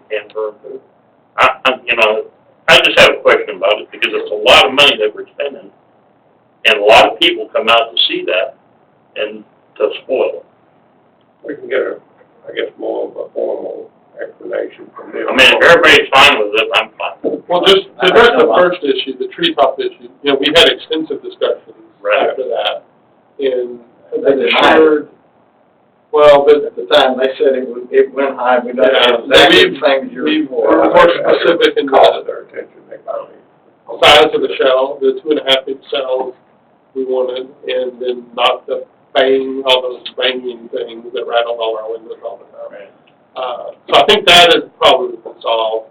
And for, I just have a question about it, because it's a lot of money that we're spending, and a lot of people come out to see that, and to spoil it. We can get I guess, more of a formal explanation from them. I mean, if everybody's fine with it, I'm fine. Well, just to address the first issue, the treetop issue, we had extensive discussions after that, and they assured. Well, but at the time, they said it went high, we don't have exactly the same as yours. We were more specific in called their attention, they finally. Size of the shell, the 2.5-inch cells we wanted, and then not the all those banging things that rattle all our windows all the time. Right. So I think that is probably solved.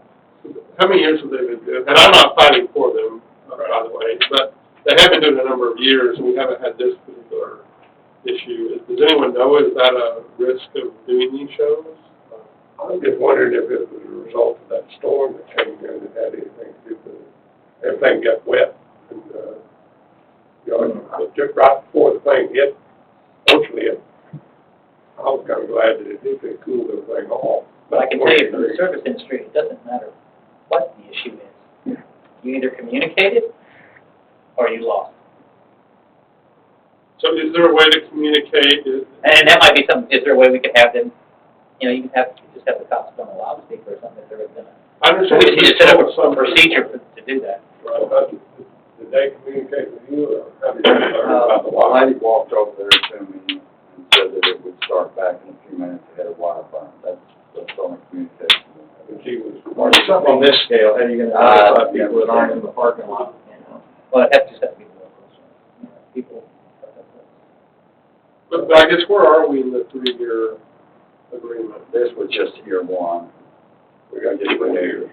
How many years have they been doing? And I'm not fighting for them, by the way, but they have been doing it a number of years, and we haven't had this particular issue. Does anyone know, is that a risk of doing these shows? I'm just wondering if it was a result of that storm that came in that had anything to do with it. Everything got wet, and, just right before the thing hit, fortunately, I was kind of glad that it did, it cooled everything off. But I can tell you, from the service industry, it doesn't matter what the issue is. You either communicate it, or you lost. So is there a way to communicate? And that might be something, is there a way we could have them, you can just have the cops on a loudspeaker or something if they're gonna. I understand. We just need to set up a procedure to do that. Right. Did they communicate with you, or how did you learn about the The water? lady walked over there to me and said that it would start back in a few minutes ahead of wildfire. That's the only communication. And she was. Or something on this scale, how are you gonna notify people that aren't in the parking lot? Well, it has to be local, people. But I guess where are we in the 3-year agreement? This was just year one. We got to get it here.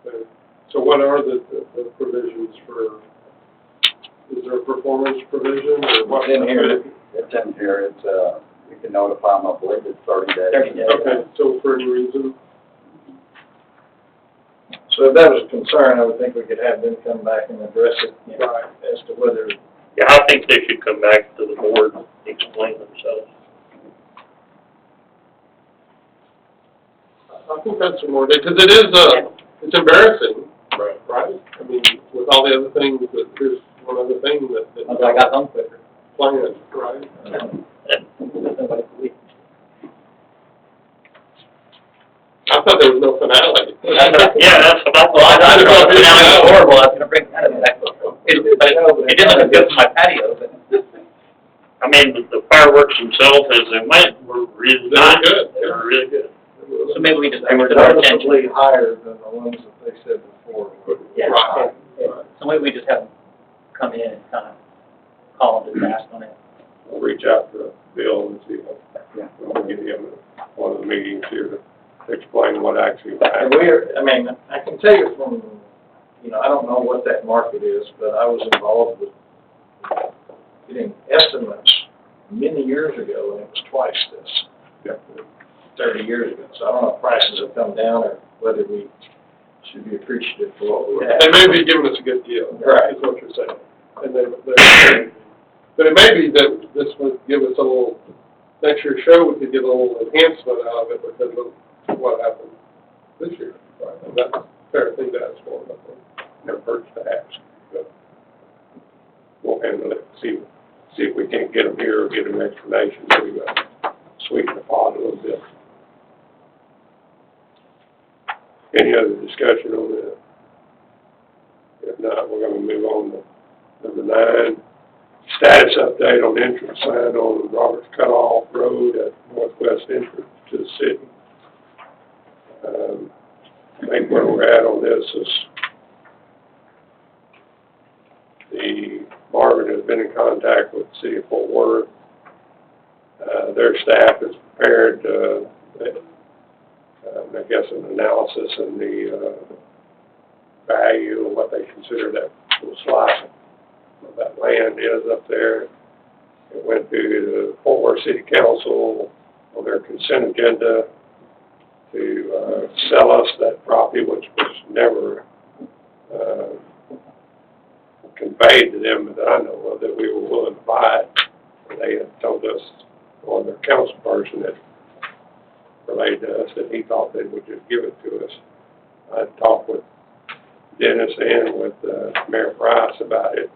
Okay. So what are the provisions for, is there a performance provision or what's in here? It's in here. It's, we can notify them, I believe it's 30 days. 30 days. Okay, so for any reason? So if that was a concern, I would think we could have them come back and address it, Right. as to whether. Yeah, I think they should come back to the board and explain themselves. I think that's some more, because it is, it's embarrassing, right? I mean, with all the other things, that there's one other thing that. I got home quicker. Planned, right? Nobody believed. I thought there was no finale. Yeah, that's about Well, I thought it was horrible, I was gonna bring that back. It didn't look good for my patio, but. I mean, the fireworks themselves as they went were really They were good. They were really good. So maybe we just They bring were it to our attention. noticeably higher than the ones that they said before. Yeah. Right. So maybe we just have them come in and kind of call them to task on it. We'll reach out to Bill and see if we'll get him at one of the meetings here to explain what actually And happened. I can tell you from, I don't know what that market is, but I was involved with getting estimates many years ago, and it was twice this, Yeah. 30 years ago. So I don't know if prices have come down or whether we should be appreciative for what we have. They may be giving us a good deal. Right. Is what you're saying. And but it may be that this would give us a little, next year's show, we could get a little enhancement out of it because of what happened this year. Right. And that's a fair thing to ask for, I think. Never hurts to ask. But we'll handle it, see if we can't get them here or get them an explanation, maybe sweeten the pot a little bit. Any other discussion on that? If not, we're gonna move on to number 9. Status update on entrance sign on Roberts Cutoff Road at northwest entrance to the city. I think where we're at on this is Marvin has been in contact with the city of Fort Worth. Their staff is prepared, I guess, an analysis and the value of what they consider that little slice of that land is up there. It went to the Fort Worth City Council on their consent agenda to sell us that property, which was never conveyed to them that I know of, that we were willing to buy it. They had told us, or their council person, that relayed to us that he thought they would just give it to us. I talked with Dennis and with Mayor Price about it,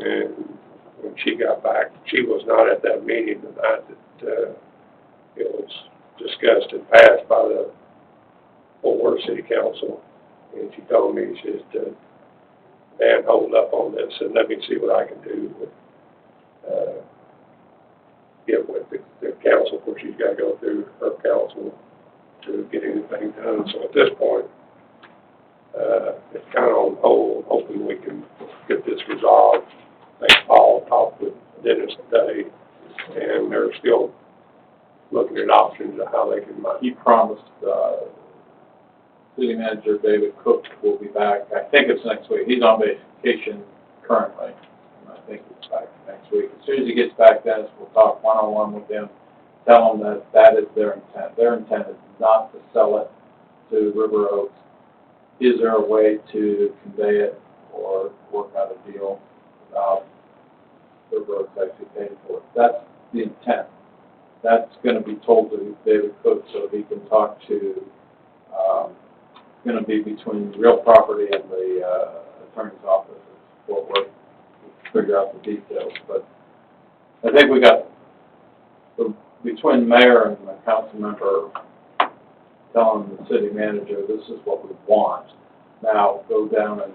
and when she got back, she was not at that meeting the night that it was discussed and passed by the Fort Worth City Council, and she told me, she said, Dan, hold up on this and let me see what I can do with, get with the council. Of course, she's got to go through her council to get anything done. So at this point, it's kind of on hold, hoping we can get this resolved. I think Paul talked with Dennis today, and they're still looking at options of how they can. He promised, City Manager David Cook will be back, I think it's next week. He's on vacation currently, and I think he's back next week. As soon as he gets back, Dennis will talk one-on-one with him, tell him that that is their intent. Their intent is not to sell it to River Oaks. Is there a way to convey it or work out a deal without River Oaks actually paying for it? That's the intent. That's going to be told to David Cook so he can talk to, going to be between real property and the attorney's office in Fort Worth to figure out the details. But I think we got, between the mayor and the council member telling the city manager, this is what we want. Now go down and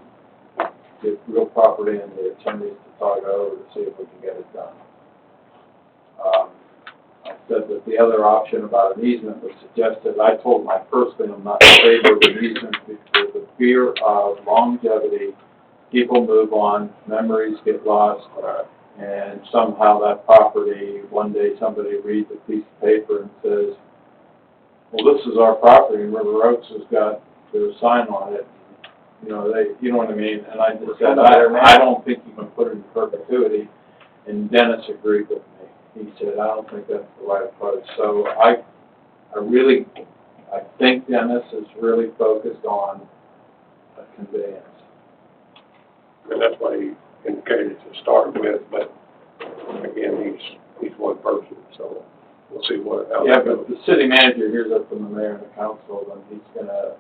get real property and the attorneys to talk it over to see if we can get it done. I said that the other option about an easement was suggested. I told my personally I'm not in favor of an easement because the fear of longevity, people move on, memories get lost, and somehow that property, one day somebody reads a piece of paper and says, well, this is our property, and River Oaks has got their sign on it. You know, you know what I mean? And I just said, I don't think you can put it in perpetuity. And Dennis agreed with me. He said, I don't think that's the right approach. So I think Dennis is really focused on a conveyance. And that's what he indicated to start with, but again, he's one person, so we'll see how Yeah, that goes. but the city manager hears up from the mayor and the council, and he's gonna,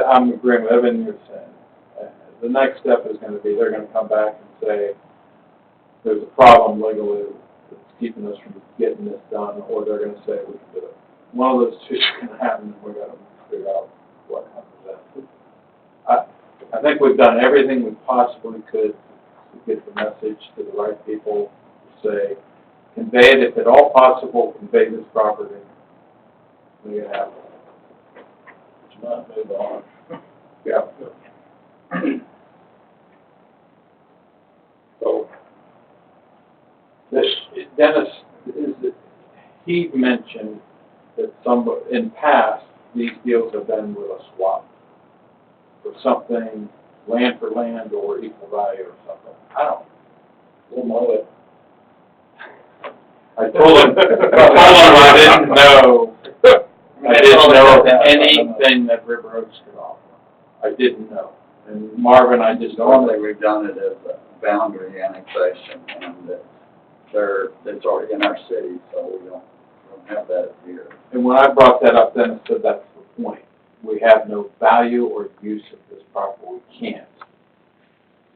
I'm agreeing with everything you're saying. The next step is gonna be, they're gonna come back and say, there's a problem legally that's keeping us from getting this done, or they're gonna say we can do it. One of those two is gonna happen, and we gotta figure out what happens then. I think we've done everything we possibly could to get the message to the right people, to say, convey it, if at all possible, convey this property. Make it happen. It's not move on. Yeah. So, Dennis, he mentioned that in past, these deals have been with a swap for something, land for land or equal value or something. I don't know it. I told him I didn't know. I didn't know anything that River Oaks could offer. I didn't know. And Marvin, I just Normally, we've done it as a boundary annexation, and it's already in our city, so we don't have that here. And when I brought that up, Dennis said that's the point. We have no value or use of this property. We can't.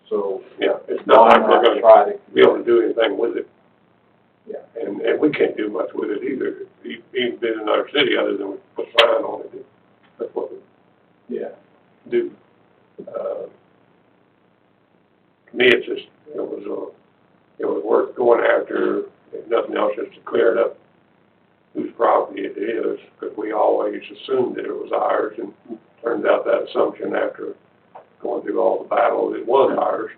So, yeah, it's not like we're gonna try to be able to do anything with it. Yeah. And we can't do much with it either, even being in our city, other than we put a sign on it. That's what we do. To me, it's just, it was worth going after, if nothing else, just to clear it up whose property it is, because we always assumed that it was ours, and turns out that assumption after going through all the battles, it was ours.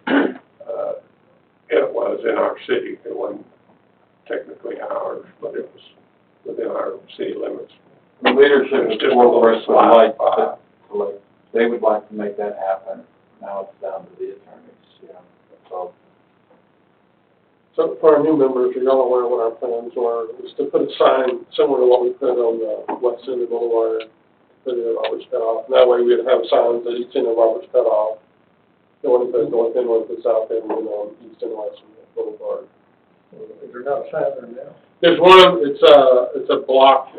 It was in our city. It wasn't technically ours, but it was within our city limits. The leadership of Fort Worth would like, they would like to make that happen. Now it's down to the attorneys, So for our new members, are y'all aware what our plans were? Is to put a sign similar to what we put on the West End of Boulevard, put it at Robert's Cutoff. That way we'd have signs at each end of Robert's Cutoff. The one that says north end, one that says south end, and on east and west of the boulevard. Is there not a sign there now? There's one, it's a block